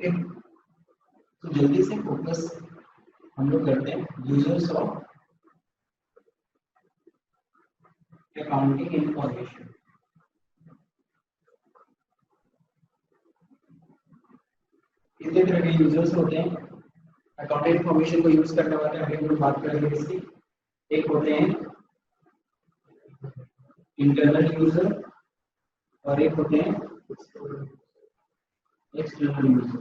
Okay, तो जल्दी से फोकस हम लोग करते हैं यूजर्स ऑफ अकाउंटिंग इंफॉर्मेशन। कितने तरह के यूजर्स होते हैं अकाउंटिंग इंफॉर्मेशन को यूज करने वाले? अभी हम लोग बात करेंगे इसकी। एक होते हैं इंटरनल यूजर और एक होते हैं एक्सटर्नल यूजर,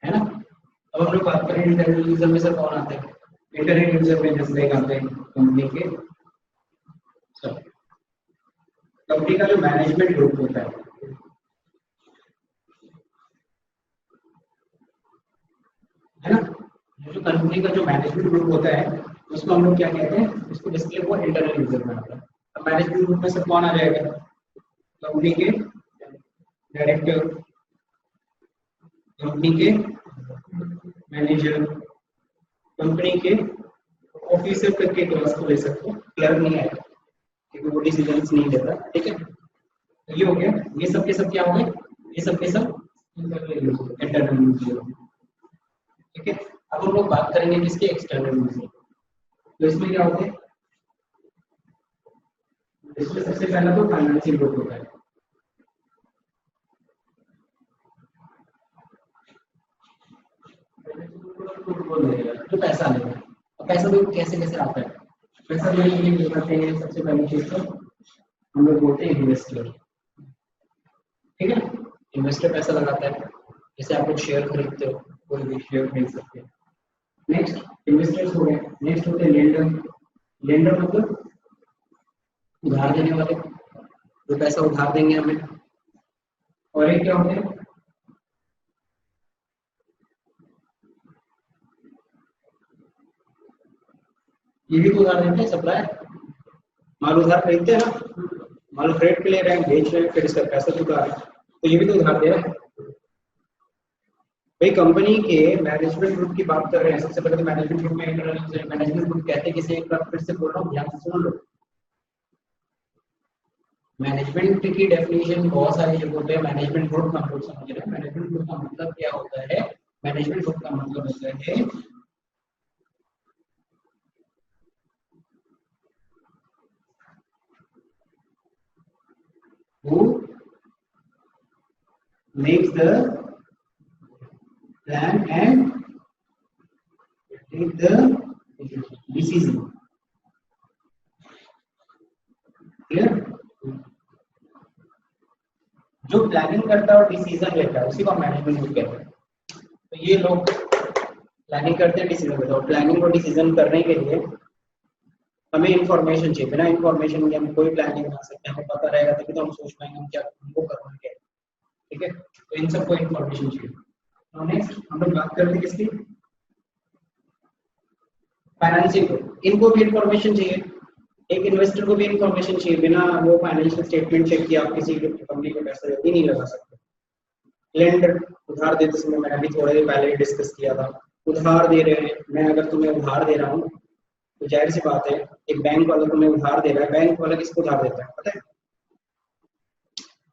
है ना। अब हम लोग बात करें इंटरनल यूजर में से कौन आते हैं। इंटरनल यूजर में जैसे एक आते हैं कंपनी के, कंपनी का जो मैनेजमेंट ग्रुप होता है ना, जो कंपनी का जो मैनेजमेंट ग्रुप होता है उसको हम लोग क्या कहते हैं, उसको डिस्प्ले को इंटरनल यूजर में आता है। अब मैनेजमेंट ग्रुप में से कौन आ जाएगा? कंपनी के डायरेक्टर, कंपनी के मैनेजर, कंपनी के ऑफिसर करके क्लास को ले सकते हो, क्लर्क नहीं आएगा क्योंकि वो डिसीजंस नहीं लेता, ठीक है। तो ये हो गया, ये सब के सब क्या हो गए, ये सब के सब इंटरनल यूजर, ठीक है। अब हम लोग बात करेंगे किसके, एक्सटर्नल यूजर। तो इसमें क्या होते हैं, इसमें सबसे पहला तो फाइनेंशियल ग्रुप होता है। तो पैसा लेगा, अब पैसा तो कैसे कैसे आता है, पैसा लेने के लिए करते हैं सबसे पहली चीज तो हम लोग बोलते हैं इन्वेस्टर, ठीक है। इन्वेस्टर पैसा लगाता है, जैसे आप लोग शेयर खरीदते हो, कोई भी शेयर खरीद सकते हैं। नेक्स्ट इन्वेस्टर्स हो गए, नेक्स्ट होते हैं लेंडर। लेंडर मतलब उधार देने वाले, जो पैसा उधार देंगे हमें। और एक क्या होते हैं, ये भी तो उधार देते हैं, सप्लायर। माल उधार खरीदते हैं ना, माल क्रेडिट पे ले रहे हैं, बेच रहे हैं, फिर इसका पैसा चुका रहे हैं, तो ये भी तो उधार दे रहा है भाई। कंपनी के मैनेजमेंट ग्रुप की बात कर रहे हैं, सबसे पहले तो मैनेजमेंट ग्रुप में इंटरनल मैनेजमेंट ग्रुप कहते हैं किसे, एक बार फिर से बोल रहा हूँ, ध्यान से सुन लो। मैनेजमेंट की डेफिनेशन बहुत सारी जगहों पे मैनेजमेंट ग्रुप हम लोग समझ रहे हैं। मैनेजमेंट ग्रुप का मतलब क्या होता है, मैनेजमेंट ग्रुप का मतलब होता है who makes the plan and take the decision, clear। जो प्लानिंग करता है और डिसीजन लेता है उसी को मैनेजमेंट ग्रुप कहते हैं। तो ये लोग प्लानिंग करते हैं, डिसीजन लेते हैं, और प्लानिंग और डिसीजन करने के लिए हमें इंफॉर्मेशन चाहिए। बिना इंफॉर्मेशन के हम कोई प्लानिंग बना सकते हैं, हमें पता रहेगा तभी तो हम सोच पाएंगे हम क्या हमको करना है, ठीक है। तो इन सबको इंफॉर्मेशन चाहिए। नेक्स्ट हम लोग बात करते हैं किसकी, फाइनेंसिंग को। इनको भी इंफॉर्मेशन चाहिए, एक इन्वेस्टर को भी इंफॉर्मेशन चाहिए। बिना वो फाइनेंशियल स्टेटमेंट चेक किया आप किसी कंपनी को पैसा जल्दी नहीं लगा सकते। लेंडर, उधार देते समय मैंने अभी थोड़े देर पहले डिस्कस किया था, उधार दे रहे हैं। मैं अगर तुम्हें उधार दे रहा हूँ तो जाहिर सी बात है, एक बैंक वाला तुम्हें उधार दे रहा है, बैंक वाला किसको उधार देता है पता है?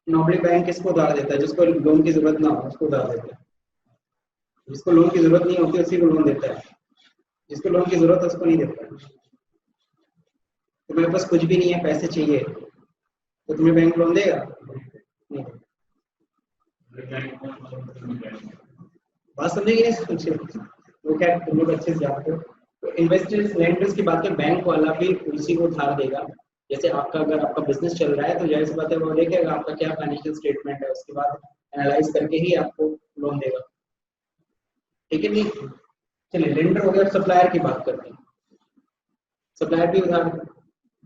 नॉर्मली बैंक किसको उधार देता है, जिसको लोन की जरूरत ना हो उसको उधार देता है। जिसको लोन की जरूरत नहीं होती उसी को लोन देता है, जिसको लोन की जरूरत है उसको नहीं देता है। तुम्हारे पास कुछ भी नहीं है, पैसे चाहिए, तो तुम्हें बैंक लोन देगा? नहीं। बात समझेगी नहीं समझे, वो क्या तुम लोग अच्छे से जानते हो। तो इन्वेस्टर्स लेंडर्स की बात है, बैंक वाला भी उसी को उधार देगा। जैसे आपका अगर आपका बिजनेस चल रहा है तो जाहिर सी बात है वो देखेगा आपका क्या फाइनेंशियल स्टेटमेंट है, उसके बाद एनालाइज करके ही आपको लोन देगा, ठीक है नहीं। चलिए लेंडर हो गया, सप्लायर की बात करते हैं। सप्लायर भी उधार,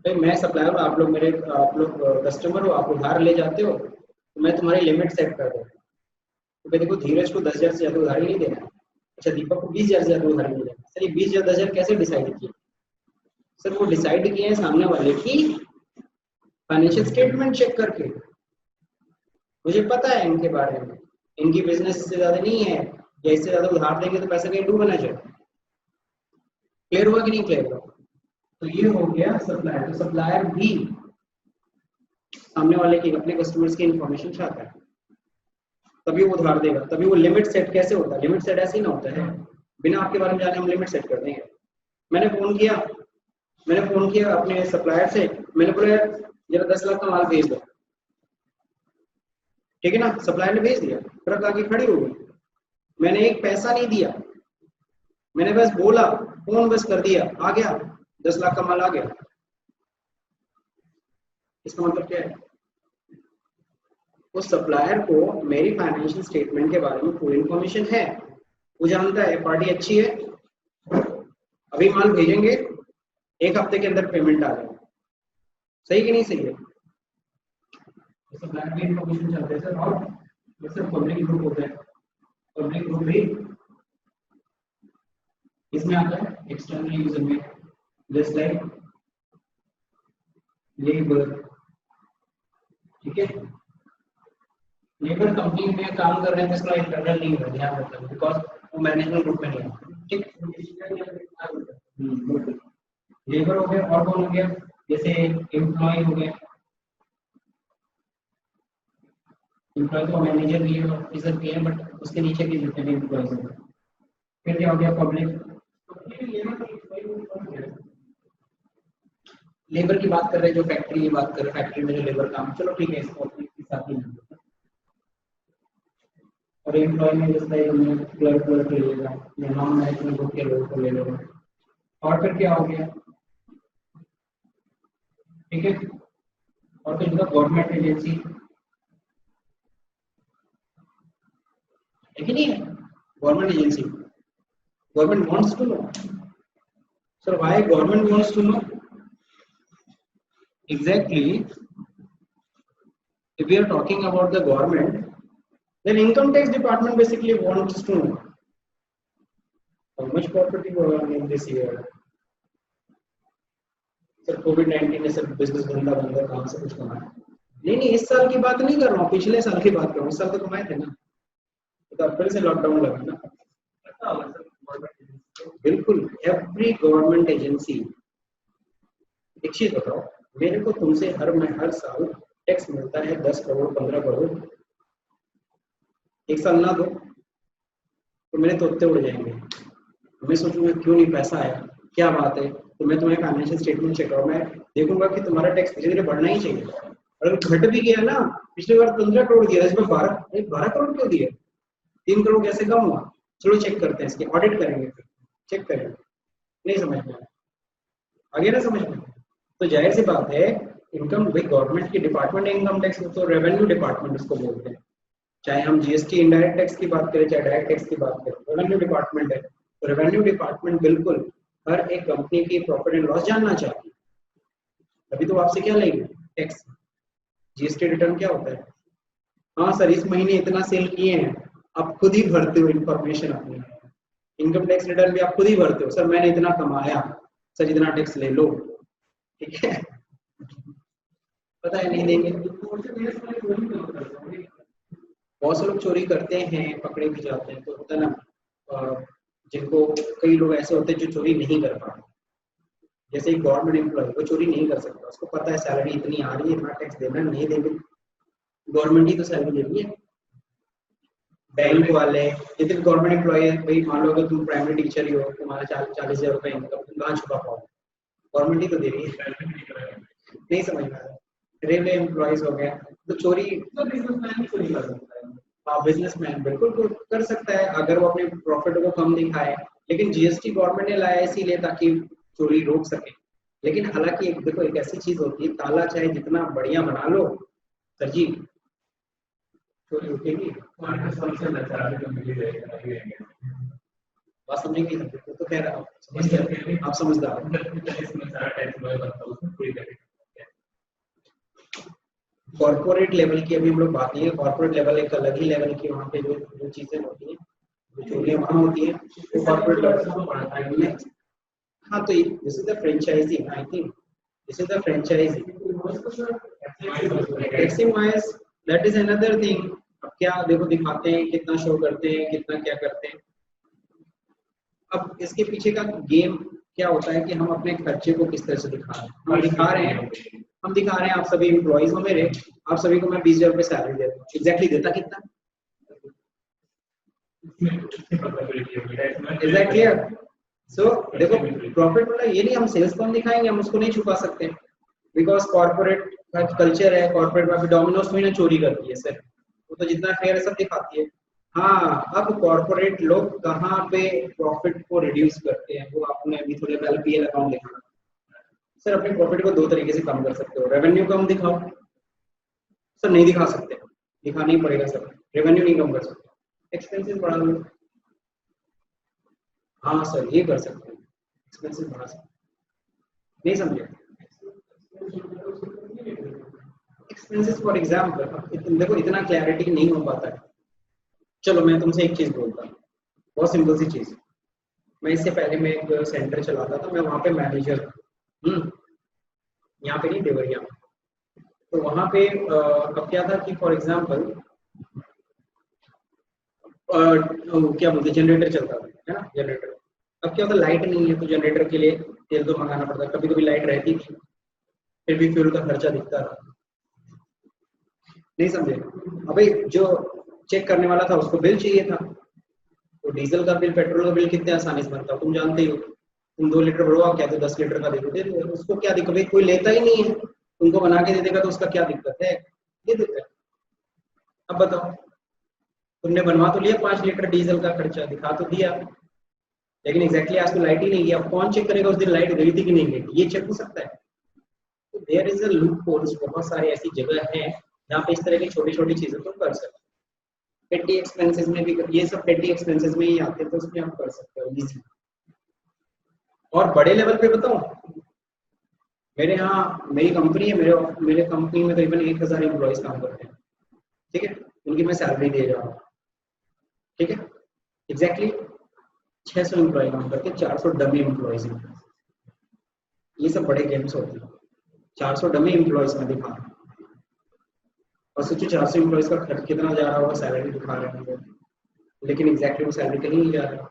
भाई मैं सप्लायर हूँ, आप लोग मेरे, आप लोग कस्टमर हो, आप उधार ले जाते हो तो मैं तुम्हारी लिमिट सेट कर दूँ। तो भाई देखो धीरज को 10,000 से ज्यादा उधार ही नहीं देना है, अच्छा दीपक को 20,000 से ज्यादा उधार नहीं देना। सर ये 20,000 10,000 कैसे डिसाइड किए? सर वो डिसाइड किए हैं सामने वाले की फाइनेंशियल स्टेटमेंट चेक करके। मुझे पता है इनके बारे में, इनकी बिजनेस इससे ज्यादा नहीं है, या इससे ज्यादा उधार देंगे तो पैसा कहीं डूबना चाहिए। क्लियर हुआ कि नहीं क्लियर हुआ? तो ये हो गया सप्लायर। तो सप्लायर भी सामने वाले की, अपने कस्टमर्स की इंफॉर्मेशन चाहता है। तभी वो उधार देगा, तभी वो लिमिट सेट कैसे होता है, लिमिट सेट ऐसे ही ना होता है, बिना आपके बारे में जाने हम लिमिट सेट कर देंगे। मैंने फोन किया अपने सप्लायर से, मैंने बोला जरा 10 लाख का माल भेज दो, ठीक है ना, सप्लायर ने भेज दिया, ट्रक आके खड़ी हो गई, मैंने एक पैसा नहीं दिया, मैंने बस बोला, फोन बस कर दिया, आ गया 10 लाख का माल आ गया। इसका मतलब क्या है, उस सप्लायर को मेरी फाइनेंशियल स्टेटमेंट के बारे में पूरी इन्फॉर्मेशन है, वो जानता है पार्टी अच्छी है, अभी माल भेजेंगे, एक हफ्ते के अंदर पेमेंट आ जाए, सही कि नहीं सही है? सप्लायर भी इन्फॉर्मेशन चाहते हैं सर, और सर पब्लिक ग्रुप होता है, पब्लिक ग्रुप भी इसमें आता है एक्सटर्नल यूजर में, जस्ट लाइक लेबर, ठीक है, लेबर कंपनी में काम कर रहे हैं तो इसका इंटरनल नहीं है, ध्यान रखना, बिकॉज वो मैनेजमेंट ग्रुप में नहीं है, ठीक। लेबर हो गया, और कौन हो गया, जैसे एम्प्लॉय हो गया, एम्प्लॉय तो मैनेजर भी है, ऑफिसर भी है, बट उसके नीचे भी जितने भी एम्प्लॉयज हैं। फिर क्या हो गया, पब्लिक, लेबर की बात कर रहे हैं, जो फैक्ट्री की बात कर रहे हैं, फैक्ट्री में जो लेबर काम, चलो ठीक है, इसको के साथ ही, और एम्प्लॉय में जैसे क्लर्क ले लेगा या नॉन मैनेजमेंट ग्रुप के लोगों को ले लेगा। और फिर क्या हो गया, ठीक है, और फिर इनका गवर्नमेंट एजेंसी है कि नहीं है, government agency, government wants to know, sir why government wants to know, exactly, if we are talking about the government, then income tax department basically wants to know how much property you earned in this year. Sir कोविड-19 ने सब business बंदा कहाँ से कुछ कमाया, नहीं इस साल की बात नहीं कर रहा हूँ, पिछले साल की बात कर रहा हूँ, इस साल तो कमाए थे ना, तो अप्रैल से लॉकडाउन लगा ना, बिल्कुल। एवरी गवर्नमेंट एजेंसी, एक चीज बताओ, मेरे को तुमसे हर साल टैक्स मिलता है 10 करोड़ 15 करोड़, एक साल ना दो तो मेरे तोते उड़ जाएंगे, मैं सोचूंगा क्यों नहीं पैसा आया, क्या बात है, तो मैं तुम्हें फाइनेंशियल स्टेटमेंट चेक करूँ, मैं देखूंगा कि तुम्हारा टैक्स धीरे धीरे बढ़ना ही चाहिए, अगर घट भी गया ना, पिछली बार 15 करोड़ दिया, इसमें 12 करोड़ क्यों दिए, 3 करोड़ कैसे कम हुआ, चलो चेक करते हैं, इसके ऑडिट करेंगे, चेक करेंगे, नहीं समझ में आगे ना समझ में, तो जाहिर सी बात है, इनकम भाई गवर्नमेंट की डिपार्टमेंट इनकम टैक्स, तो रेवेन्यू डिपार्टमेंट उसको बोलते हैं, चाहे हम जीएसटी इनडायरेक्ट टैक्स की बात करें, चाहे डायरेक्ट टैक्स की बात करें, रेवेन्यू डिपार्टमेंट है, तो रेवेन्यू डिपार्टमेंट बिल्कुल हर एक कंपनी की प्रॉफिट एंड लॉस जानना चाहती है, अभी तो आपसे क्या लेंगे, टैक्स, जीएसटी रिटर्न क्या होता है, हाँ सर इस महीने इतना सेल किए हैं, आप खुद ही भरते हो इन्फॉर्मेशन अपनी, इनकम टैक्स रिटर्न भी आप खुद ही भरते हो, सर मैंने इतना कमाया, सर इतना टैक्स ले लो, ठीक है, पता है नहीं देंगे, बहुत से लोग चोरी करते हैं, पकड़े भी जाते हैं, तो होता है ना, जिनको कई लोग ऐसे होते हैं जो चोरी नहीं कर पाते, जैसे एक गवर्नमेंट एम्प्लॉय वो चोरी नहीं कर सकता, उसको पता है सैलरी इतनी आ रही है, इतना टैक्स देना, नहीं देंगे, गवर्नमेंट ही तो सैलरी दे रही है, बैंक वाले जितने गवर्नमेंट एम्प्लॉय है, भाई मान लो अगर तुम प्राइमरी टीचर ही हो, तुम्हारा 40,000 रुपये इनकम, तुम कहाँ छुपा पाओगे, गवर्नमेंट ही तो दे रही है, नहीं समझ में आया, रेलवे एम्प्लॉयज हो गया, तो चोरी तो बिजनेसमैन ही चोरी कर सकता है, हाँ बिजनेसमैन बिल्कुल कर सकता है अगर वो अपने प्रॉफिट को कम दिखाए, लेकिन जीएसटी गवर्नमेंट ने लाया इसीलिए ताकि चोरी रोक सके, लेकिन हालांकि देखो एक ऐसी चीज होती है, ताला चाहे जितना बढ़िया बना लो, सर जी चोरी रुकेगी, बात समझेंगे, तो कह रहा हूँ आप समझदार, कॉर्पोरेट लेवल की अभी हम लोग बात नहीं है, कॉर्पोरेट लेवल एक अलग ही लेवल की, वहाँ पे जो चीजें होती हैं, जो चोरियां वहाँ होती है, वो कॉर्पोरेट लेवल, हाँ तो this is the franchisee, I think this is the franchisee, taxing wise that is another thing, अब क्या देखो दिखाते हैं, कितना शो करते हैं, कितना क्या करते हैं, अब इसके पीछे का गेम क्या होता है कि हम अपने खर्चे को किस तरह से दिखा रहे हैं, हम दिखा रहे हैं, आप सभी एम्प्लॉइज हो मेरे, आप सभी को मैं 20,000 रुपये सैलरी देता हूँ, एग्जैक्टली देता कितना, इज दैट क्लियर? सो देखो प्रॉफिट वाला ये नहीं, हम सेल्स कम दिखाएंगे, हम उसको नहीं छुपा सकते बिकॉज कॉर्पोरेट का कल्चर है, कॉर्पोरेट में डोमिनोज थोड़ी ना चोरी करती है सर, वो तो जितना फेयर है सब दिखाती है। हाँ, अब कॉर्पोरेट लोग कहाँ पे प्रॉफिट को रिड्यूस करते हैं, वो आपने अभी थोड़ी पहले पीएल अकाउंट देखा। सर अपने प्रॉफिट को दो तरीके से कम कर सकते हो, रेवेन्यू कम दिखाओ। सर नहीं दिखा सकते, दिखाना ही पड़ेगा सर, रेवेन्यू नहीं कम कर सकते, एक्सपेंसेस बढ़ा लो। हाँ सर ये कर सकते हैं, एक्सपेंसेस बढ़ा सकते हैं। नहीं समझे? एक्सपेंसेस फॉर एग्जाम्पल देखो इतना क्लैरिटी नहीं हो पाता है। चलो मैं तुमसे एक चीज बोलता हूँ, बहुत सिंपल सी चीज। मैं इससे पहले मैं एक सेंटर चलाता था, मैं वहाँ पे मैनेजर, यहाँ पे नहीं देवरिया। तो वहाँ पे अब क्या था कि फॉर एग्जाम्पल क्या बोलते जनरेटर चलता था, है ना, जनरेटर। अब क्या होता, लाइट नहीं है तो जनरेटर के लिए तेल तो मंगाना पड़ता, कभी कभी लाइट रहती थी, फिर भी फ्यूल का खर्चा दिखता था। नहीं समझे? अबे जो चेक करने वाला था उसको बिल चाहिए था, तो डीजल का बिल, पेट्रोल का बिल कितने आसानी से बनता है तुम जानते ही हो। तुम 2 लीटर भरवा, क्या तो 10 लीटर का दे दो, उसको क्या दिक्कत है, कोई लेता ही नहीं है, तुमको बना के दे देगा तो उसका क्या दिक्कत है, ये दिक्कत है। अब बताओ, तुमने बनवा तो लिया, 5 लीटर डीजल का खर्चा दिखा तो दिया, लेकिन एग्जैक्टली आज तो लाइट ही नहीं गई। अब कौन चेक करेगा उस दिन लाइट गई थी कि नहीं गई, ये चेक हो सकता है? तो there is a loopholes, बहुत सारी ऐसी जगह है जहाँ पे इस तरह की छोटी छोटी चीजें तुम कर सकते हो। पेटी एक्सपेंसेस में भी, ये सब पेटी एक्सपेंसेस में ही आते हैं, तो उसमें आप कर सकते हो इजी। और बड़े लेवल पे बताऊं, मेरे यहाँ मेरी कंपनी है, मेरे मेरे कंपनी में करीबन 1000 एम्प्लॉयज काम करते हैं, ठीक है, उनकी मैं सैलरी दे रहा हूँ, ठीक है, एग्जैक्टली 600 एम्प्लॉय काम करते हैं, 400 डमी एम्प्लॉयज हैं। ये सब बड़े गेम्स होते हैं, 400 डमी एम्प्लॉयज में दिखा, और सोचिए 400 एम्प्लॉयज का खर्च कितना जा रहा होगा, सैलरी दिखा रहे होंगे, लेकिन एग्जैक्टली वो सैलरी कहीं नहीं जा रहा।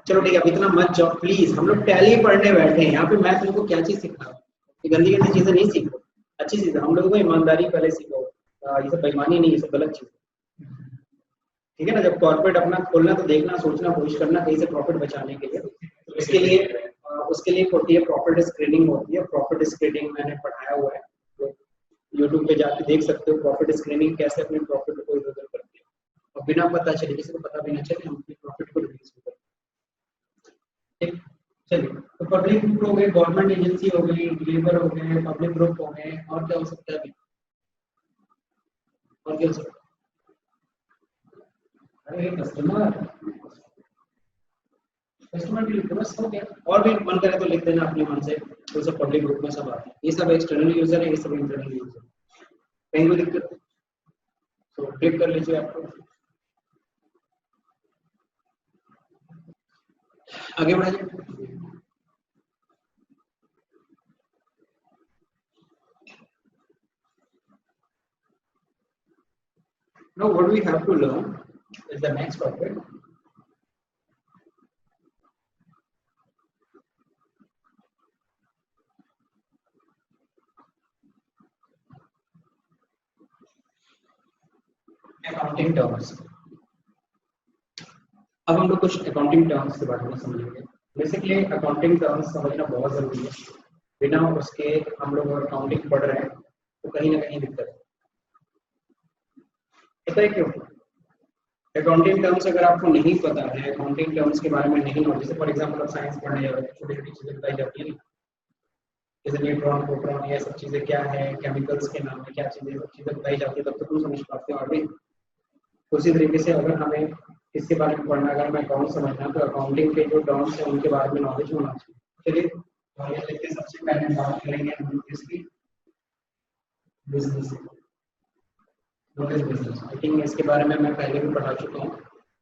चलो ठीक है, अब इतना मत जाओ प्लीज, हम लोग टैली पढ़ने बैठे हैं यहाँ पे, मैं तुमको क्या चीज सिखा रहा हूँ, ये गंदी गंदी चीजें नहीं सीखो, अच्छी चीजें हम लोगों को ईमानदारी पहले सीखो, ये सब बेईमानी नहीं, ये सब गलत चीज, ठीक है ना। जब कॉर्पोरेट अपना खोलना तो देखना, सोचना, कोशिश करना कहीं से प्रॉफिट बचाने के लिए, तो उसके लिए होती है प्रॉफिट स्क्रीनिंग होती है, प्रॉफिट स्क्रीनिंग मैंने पढ़ाया हुआ है, तो यूट्यूब पे जाके देख सकते हो प्रॉफिट स्क्रीनिंग कैसे अपने प्रॉफिट को इधर उधर करते हैं, और बिना पता चले, किसी को पता भी ना चले, हम अपने प्रॉफिट को रिड्यूस करते हैं। ठीक, चलिए, तो पब्लिक ग्रुप हो गए, गवर्नमेंट एजेंसी हो गई, लेबर हो गए, पब्लिक ग्रुप हो गए, और क्या हो सकता है अभी, और क्या हो सकता है, अरे कस्टमर, कस्टमर भी लिख दो बस, हो गया। और भी मन करे तो लिख देना अपने मन से, तो सब पब्लिक ग्रुप में सब आते हैं, ये सब एक्सटर्नल यूजर है, ये सब इंटरनल यूजर, कहीं कोई दिक्कत है तो क्लिक कर लीजिए आपको, आगे बढ़ाइए। Now what we have to learn is the next topic. Accounting terms. अब हम लोग कुछ अकाउंटिंग टर्म्स के बारे में समझेंगे। बेसिकली अकाउंटिंग टर्म्स समझना बहुत जरूरी है, बिना उसके हम लोग अकाउंटिंग पढ़ रहे हैं तो कहीं ना कहीं दिक्कत है। पता है क्यों? अकाउंटिंग टर्म्स अगर आपको नहीं पता है, अकाउंटिंग टर्म्स के बारे में नहीं नॉलेज, जैसे फॉर एग्जांपल आप साइंस पढ़ने जा रहे हो, छोटी छोटी चीजें बताई जाती है ना, जैसे न्यूट्रॉन, प्रोटॉन, ये सब चीजें क्या है, केमिकल्स के नाम में क्या चीजें, सब चीजें बताई जाती है, तब तो तुम समझ पाते हो आगे। उसी तरीके से अगर हमें इसके बारे में पढ़ना, अगर हमें अकाउंट समझना, तो अकाउंटिंग के जो टर्म्स हैं उनके बारे में नॉलेज होना चाहिए। चलिए सबसे पहले बात करेंगे हम इसकी, business. What is business? I think इसके बारे में मैं पहले भी पढ़ा चुका हूँ,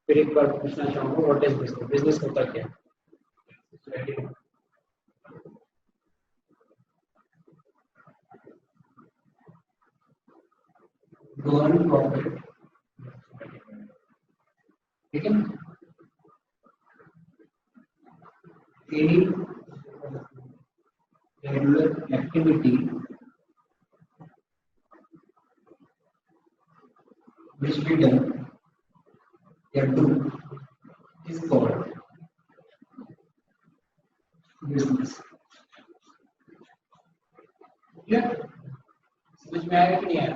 फिर एक बार पूछना चाहूँगा, व्हाट इज बिजनेस? बिजनेस होता क्या है? गवर्नमेंट प्रॉफिट, ठीक है, any regular activity which we done या do is called business. समझ में आया कि नहीं आया?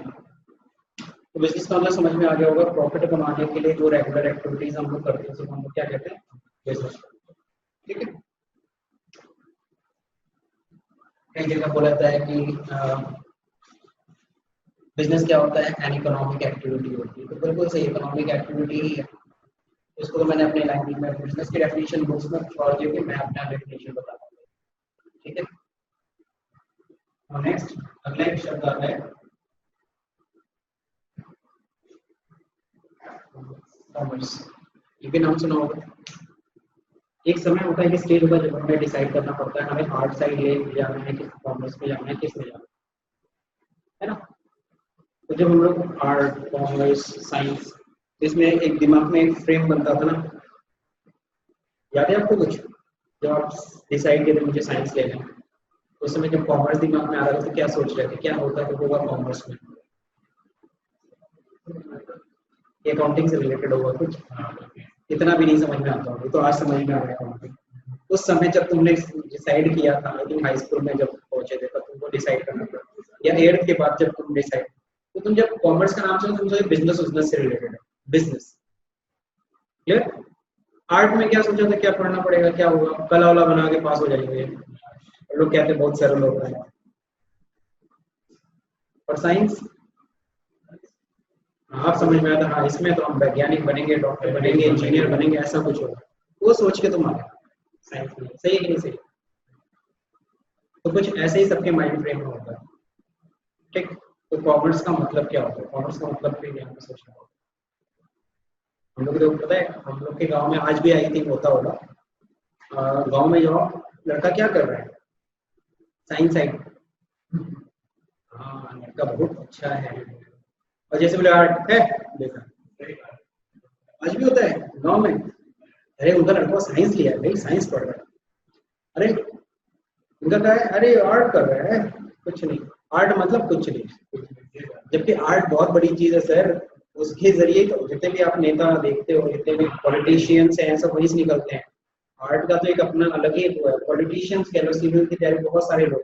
तो बिजनेस का मतलब समझ में आ गया होगा, प्रॉफिट कमाने के लिए जो रेगुलर एक्टिविटीज हम लोग करते हैं उसको हम लोग क्या कहते हैं? बिजनेस। ठीक है, कई जगह बोला जाता है कि बिजनेस क्या होता है? एन इकोनॉमिक एक्टिविटी होती है। तो बिल्कुल सही, इकोनॉमिक एक्टिविटी ही है। इसको तो मैंने अपने लैंग्वेज में बिजनेस की डेफिनेशन बुक्स में छोड़ दी कि मैं अपना डेफिनेशन बताता हूँ। ठीक है, और नेक्स्ट अगला एक शब्द आता है कॉमर्स। ये भी नाम सुना होगा। एक समय होता है कि स्टेज होता है जब हमें डिसाइड करना पड़ता है हमें आर्ट साइड ले जाना है कि कॉमर्स में जाना है, किस में जाना है ना। तो जब हम लोग आर्ट, कॉमर्स, साइंस, इसमें एक दिमाग में एक फ्रेम बनता था ना, याद है आपको कुछ? जब आप डिसाइड किए थे मुझे साइंस लेना है, उस समय जब कॉमर्स दिमाग में आ रहा था तो क्या सोच रहे थे, क्या होता तो होगा कॉमर्स में? अकाउंटिंग से रिलेटेड होगा कुछ, इतना भी नहीं समझ में आता होगा, तो आज समझ में आ रहा है अकाउंटिंग। उस समय जब तुमने डिसाइड किया था, आई थिंक हाई स्कूल में जब पहुंचे थे तब तुमको डिसाइड करना पड़ा, या 8th के बाद जब तुम डिसाइड, तो तुम जब कॉमर्स का नाम सुनो तुम सोचे बिजनेस से रिलेटेड है, बिजनेस। क्लियर? आर्ट में क्या सोचा था, क्या पढ़ना पड़ेगा, क्या होगा, कला वाला बना के पास हो जाएंगे, लोग कहते हैं बहुत सरल होता है। और साइंस आप समझ में आता, हाँ इसमें तो हम वैज्ञानिक बनेंगे, डॉक्टर बनेंगे, इंजीनियर बनेंगे, ऐसा कुछ होगा, वो सोच के तुम आ गए साइंस में। सही है कि नहीं सही? तो कुछ ऐसे ही सबके माइंड फ्रेम में होता है। ठीक, तो कॉमर्स का मतलब क्या होता है? कॉमर्स का मतलब फिर यहाँ पे सोचना होगा। हम लोग को पता है, हम लोग के गांव में आज भी आई थिंक होता होगा, गांव में जाओ लड़का क्या कर रहा है, साइंस साइड, हाँ लड़का बहुत अच्छा है, और जैसे बोले आर्ट है, देखा आज भी होता है गांव में, अरे उनका लड़का साइंस लिया है भाई, साइंस पढ़ रहा है, अरे उनका क्या है, अरे आर्ट कर रहा है, कुछ नहीं, आर्ट मतलब कुछ नहीं, जबकि आर्ट बहुत बड़ी चीज है सर। उसके जरिए तो जितने भी आप नेता देखते हो, जितने भी पॉलिटिशियंस हैं, सब वहीं से निकलते हैं। आर्ट का तो एक अपना अलग ही वो है। पॉलिटिशियंस कह लो, सिविल की तैयारी बहुत सारे लोग,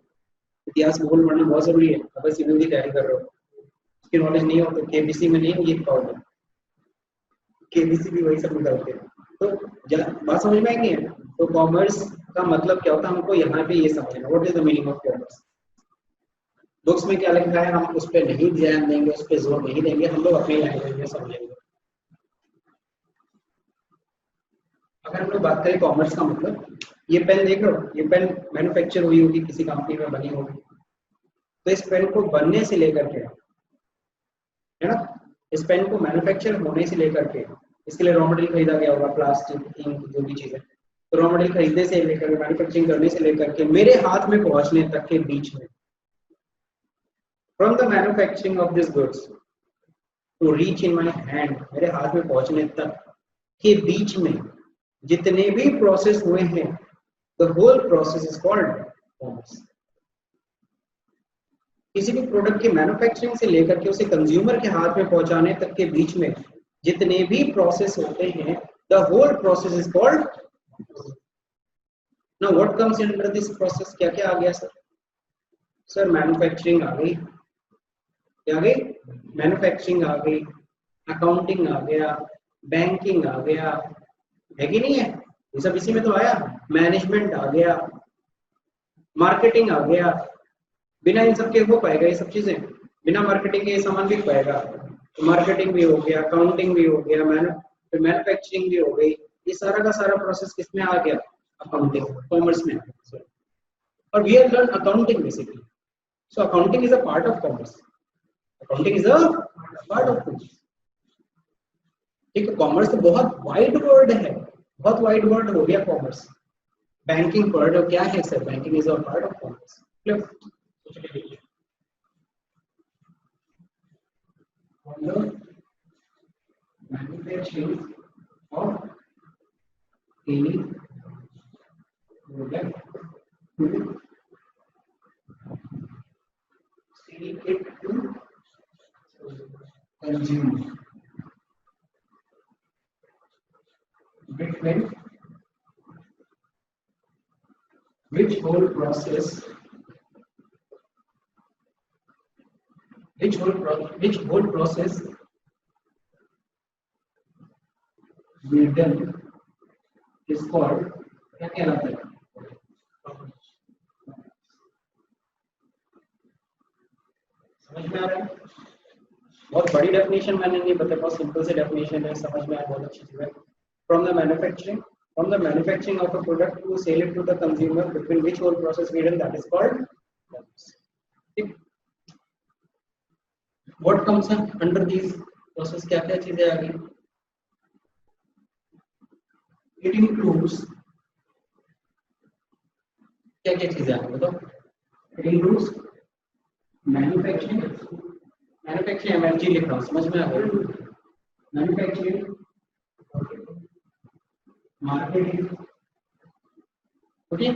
इतिहास भूगोल पढ़ना बहुत जरूरी है। अगर सिविल की तैयारी कर रहे हो, उसकी नॉलेज नहीं हो तो केबीसी में नहीं जीत पाओगे, केबीसी भी वही सब निकलते हैं। तो बात समझ में आई नहीं है? तो कॉमर्स का मतलब क्या होता है, हमको यहाँ पे ये समझना, what is the meaning of commerce. Books में क्या लिखा है हम उस पर नहीं ध्यान देंगे, उस पर जोर नहीं देंगे, हम लोग अपनी लैंग्वेज में समझेंगे। अगर हम लोग बात करें कॉमर्स का मतलब, ये पेन देख रहे हो, ये पेन मैन्युफैक्चर हुई होगी, किसी कंपनी में बनी होगी, तो इस पेन को बनने से लेकर के, है ना, इस पेन को मैन्युफैक्चर होने से लेकर के, इसके लिए रॉ मटेरियल खरीदा गया होगा, प्लास्टिक, इंक, जो भी चीजें, तो रॉ मटेरियल खरीदने से लेकर मैन्युफैक्चरिंग करने से लेकर के मेरे हाथ में पहुंचने तक के बीच में, from the manufacturing of this goods to reach in my hand, मेरे हाथ में पहुंचने तक के बीच में जितने भी प्रोसेस हुए हैं, the whole process is called commerce. किसी भी प्रोडक्ट की मैन्युफैक्चरिंग से लेकर के उसे कंज्यूमर के हाथ में पहुंचाने तक के बीच में जितने भी प्रोसेस होते हैं, the whole process is called. Now what comes under this process, क्या क्या आ गया सर? सर मैन्युफैक्चरिंग आ गई, क्या आ गई? मैन्युफैक्चरिंग आ गई, अकाउंटिंग आ गया, बैंकिंग आ गया, है कि नहीं है? ये सब इसी में तो आया। मैनेजमेंट आ गया, मार्केटिंग आ गया, बिना इन सब के हो पाएगा ये सब चीजें? बिना मार्केटिंग के ये सामान बिक पाएगा? तो मार्केटिंग भी हो गया, अकाउंटिंग भी हो गया, मैन्युफैक्चरिंग भी हो गई, ये सारा का सारा प्रोसेस किसमें आ गया? अकाउंटिंग, कॉमर्स में। और we have learn accounting basically, so accounting is a part of commerce, accounting is a part of commerce. ठीक है, कॉमर्स तो बहुत वाइड वर्ड है, बहुत वाइड वर्ड हो गया कॉमर्स। बैंकिंग पढ़ रहे हो, क्या है sir? Banking is a part of commerce. Manufacturing of any product to sell it to consumer, between which whole process we done is called, क्या कहलाता है? समझ में आ रहा है? बहुत बड़ी डेफिनेशन मैंने नहीं बताया, बहुत सिंपल से डेफिनेशन है, समझ में आया, बहुत अच्छी चीज है। From the manufacturing of a product to sell it to the consumer, between which whole process we done, that is called ठीक। What comes under these process, क्या क्या चीजें आ गई? It includes क्या क्या चीजें आ गई बताओ? It includes मैन्युफैक्चरिंग एमएलजी लिख रहा हूँ, समझ में आ गया? Manufacturing, marketing, okay,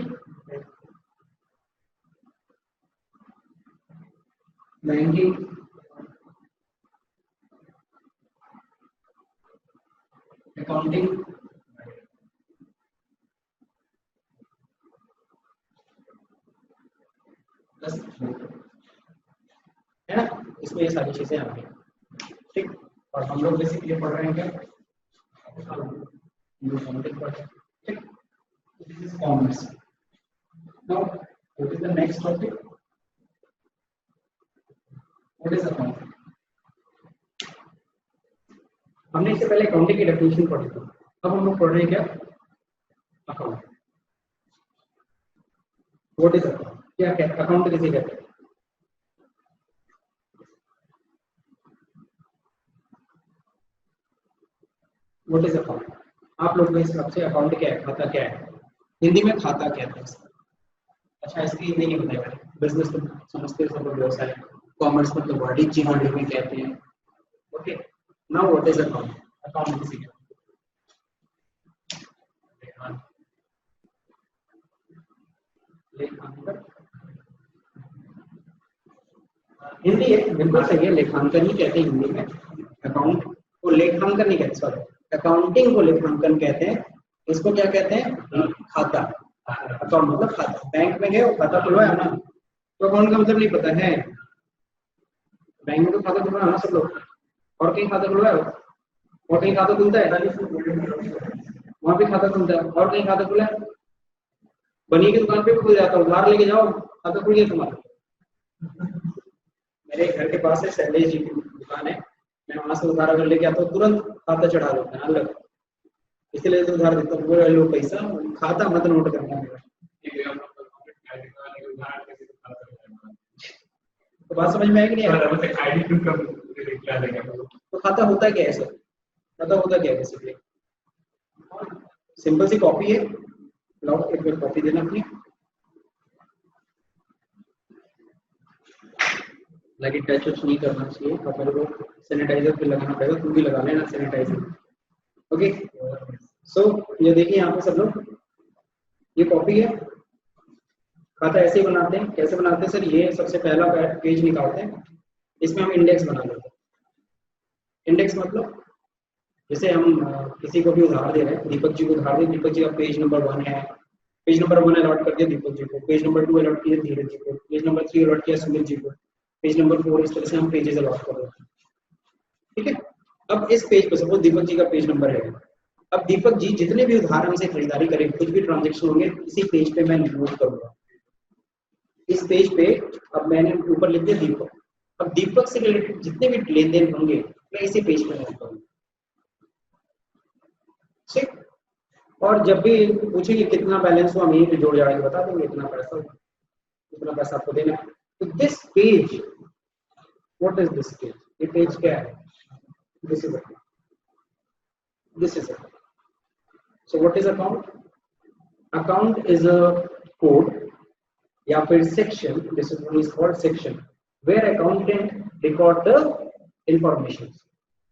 banking, accounting, बस है ना, इसमें ये सारी चीजें आ गई, ठीक। और हम लोग बेसिकली पढ़ रहे हैं क्या? अकाउंटिंग पढ़ रहे हैं, ठीक। This is commerce. Now what is the next topic? What is accounting? हमने इससे पहले अकाउंटिंग की डेफिनेशन पढ़ी थी, अब हम लोग पढ़ रहे हैं क्या? अकाउंट। What is account? क्या कहते हैं अकाउंट, किसे कहते हैं? What is account? आप लोग के हिसाब से अकाउंट क्या है, खाता क्या है? हिंदी में खाता कहते हैं। अच्छा, इसकी हिंदी नहीं बताया, बिजनेस तो समझते हैं सब लोग, व्यवसाय। कॉमर्स मतलब वाणिज्य हिंदी में कहते हैं, okay. Now what is account? Account किसे कहते हैं? लेखांकन, हिंदी है बिल्कुल सही है, लेखांकन ही कहते हैं हिंदी में। अकाउंट को लेखांकन नहीं कहते, सॉरी, अकाउंटिंग को लेखांकन कहते हैं। इसको क्या कहते हैं? खाता। अकाउंट मतलब खाता। बैंक में गए, खाता खुलवाया ना, तो अकाउंट का मतलब नहीं पता है। बैंक में तो खाता खुलवाया ना सब लोग, और कहीं खाता खुलवाया हो? और कहीं खाता खुलता है? वहां भी खाता खुलता है, और कहीं खाता खुला है? बनी की दुकान पे भी खुल जाता है, उधार लेके जाओ, खाता खुल गया तुम्हारा। मेरे घर के पास है शैलेश जी की दुकान है, मैं वहां से उधार अगर लेके आता हूँ तुरंत खाता चढ़ा देता है अलग, इसलिए तो उधार देता हूँ। लो पैसा, खाता मत नोट करना मेरा। तो बात समझ में आएगी नहीं? तो खाता होता क्या है सर? खाता होता क्या है बेसिकली? सिंपल सी कॉपी है, लाओ एक बार कॉपी देना अपनी, लगे टच वच नहीं करना चाहिए, कपड़े को सैनिटाइजर पे लगाना पड़ेगा, तुम भी लगा लेना सैनिटाइजर, ओके। सो ये देखिए यहाँ पे सब लोग, ये कॉपी है। खाता ऐसे ही बनाते हैं, कैसे बनाते हैं सर? ये सबसे पहला पेज निकालते हैं, इसमें हम इंडेक्स बना लेते हैं। इंडेक्स मतलब जैसे हम किसी को भी उधार दे रहे हैं, दीपक जी को उधार दे, दीपक जी का पेज नंबर 1 है, पेज नंबर 1 अलॉट कर दिया दीपक जी को, पेज नंबर 2 अलॉट किया धीरज जी को, पेज नंबर 3 अलॉट किया सुनील जी को, पेज नंबर 4, इस तरह से हम पेजेस अलॉट कर देते हैं, ठीक है। अब इस पेज पर सपोज दीपक जी का पेज नंबर है, अब दीपक जी जितने भी उधार हमसे खरीदारी करें, कुछ भी ट्रांजेक्शन होंगे, इसी पेज पे मैं नोट करूंगा। इस पेज पे अब मैंने ऊपर लिख दिया दीपक, अब दीपक से रिलेटेड जितने भी लेन देन होंगे मैं इसी पेज पे नोट करूंगा, ठीक। और जब भी पूछे कि कितना बैलेंस हुआ, हम यहीं पे जोड़ जाड़ के बता देंगे, इतना पैसा आपको देना है। तो this page, what is this page? ये पेज क्या है? This is account. So what is account? Account is a code या फिर section, this is what is called section, where accountant record the information.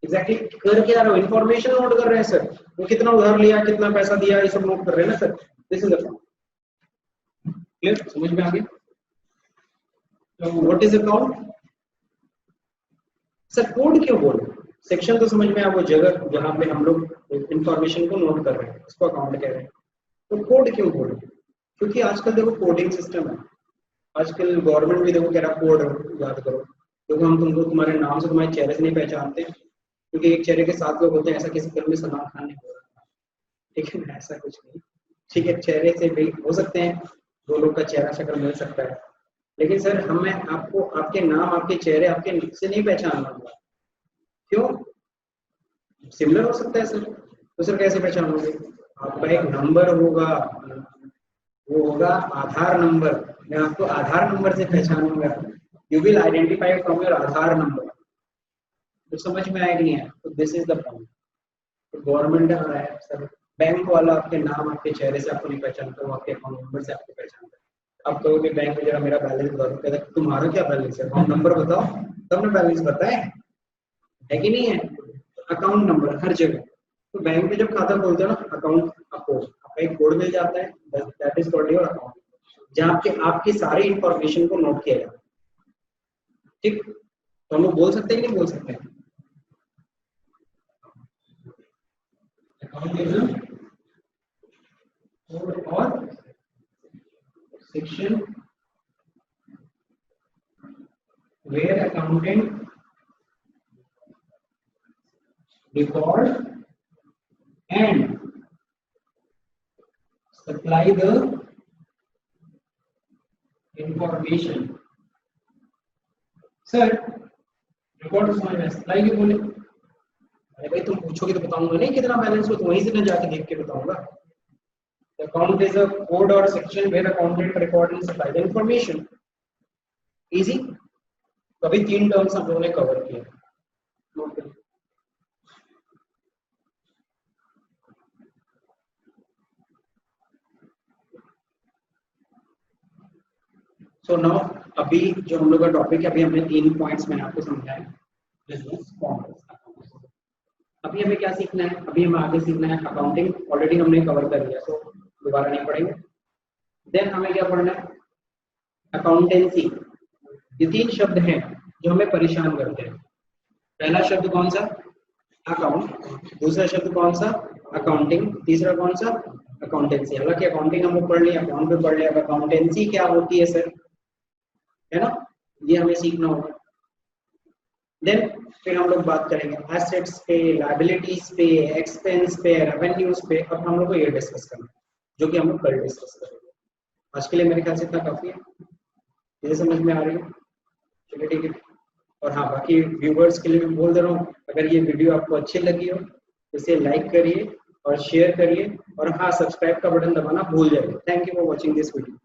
Exactly कर क्या रहे हो? Information note कर रहे हैं सर, वो कितना उधार लिया, कितना पैसा दिया, ये सब नोट कर रहे हैं ना sir. This is account. Clear? समझ में आ गया? तो what is account? Sir code क्यों बोल? सेक्शन तो समझ में आया, वो जगह जहाँ पे हम लोग इंफॉर्मेशन को नोट कर रहे हैं उसको अकाउंट कह रहे हैं। तो कोड क्यों कोड? क्योंकि आजकल देखो कोडिंग सिस्टम है, आजकल गवर्नमेंट भी देखो कह रहा कोड याद करो, क्योंकि हम तुमको तुम्हारे नाम से तुम्हारे चेहरे से नहीं पहचानते, क्योंकि एक चेहरे के 7 लोग होते हैं, ऐसा किसी फिल्म में सलमान खान ने बोला था, ठीक है ना, ऐसा कुछ नहीं। ठीक है, चेहरे से भी हो सकते हैं, 2 लोग का चेहरा शक्ल मिल सकता है, लेकिन सर हमें आपको आपके नाम, आपके चेहरे, आपके से नहीं पहचानना होगा। क्यों? सिमिलर हो सकता है सर, तो सर कैसे पहचानोगे? आपका एक नंबर होगा, वो होगा आधार नंबर, मैं आपको आधार नंबर से पहचानूंगा। You will identify from your Aadhaar number. तो समझ में आया कि नहीं है? तो दिस इज द पॉइंट। तो गवर्नमेंट आ रहा है सर, बैंक वाला आपके नाम, आपके चेहरे से आपको नहीं पहचानता, वो आपके अकाउंट नंबर से आपको पहचानता है। आप कहोगे बैंक में जरा मेरा बैलेंस बताओ, कहता है तुम्हारा क्या बैलेंस है, अकाउंट नंबर बताओ तब ना बैलेंस बताए, है कि नहीं है? अकाउंट नंबर हर जगह। तो बैंक में जब खाता खोलते हो ना, अकाउंट आपको आपका एक कोड मिल जाता है, that is called your account, जहाँ पे आपकी सारी इंफॉर्मेशन को नोट किया जाता है। ठीक, तो हम लोग बोल सकते हैं कि नहीं बोल सकते? अकाउंट इज और section where accountant record and supply the information। Sir record समझ में, सप्लाई क्यों बोले? अरे भाई तुम पूछोगे तो बताऊंगा नहीं कितना बैलेंस हो, तो वहीं से मैं जाके देख के बताऊंगा। अकाउंट इज अ कोड और section where accountant record and supply the information. Easy. तो अभी 3 टर्म्स हम लोगों ने कवर किया। सो नाउ अभी जो हम लोग का टॉपिक है, अभी हमने 3 पॉइंट्स मैंने आपको समझाया। बिजनेस कॉमर्स, अभी हमें क्या सीखना है? अभी हमें आगे सीखना है अकाउंटिंग, ऑलरेडी हमने कवर कर लिया, सो दोबारा नहीं पढ़ेंगे। देन हमें क्या पढ़ना है? अकाउंटेंसी। ये 3 शब्द हैं जो हमें परेशान करते हैं। पहला शब्द कौन सा? अकाउंट। दूसरा शब्द कौन सा? अकाउंटिंग। तीसरा कौन सा? अकाउंटेंसी। हालांकि अकाउंटिंग हम लोग पढ़ लिया, अकाउंट पे पढ़ लिया, अकाउंटेंसी क्या होती है सर, है ना, ये हमें सीखना होगा। देन फिर हम लोग बात करेंगे एसेट्स पे, लायबिलिटीज पे, एक्सपेंस पे, रेवेन्यूज पे। अब हम लोग को ये डिस्कस करना है, जो कि हम लोग कल डिस्कस करेंगे। आज के लिए मेरे ख्याल से इतना काफी है। ये समझ में आ रही है? चलिए ठीक है। और हाँ, बाकी व्यूवर्स के लिए मैं बोल दे रहा हूँ, अगर ये वीडियो आपको अच्छी लगी हो तो इसे लाइक करिए और शेयर करिए, और हाँ, सब्सक्राइब का बटन दबाना भूल जाइए। Thank you for watching this video.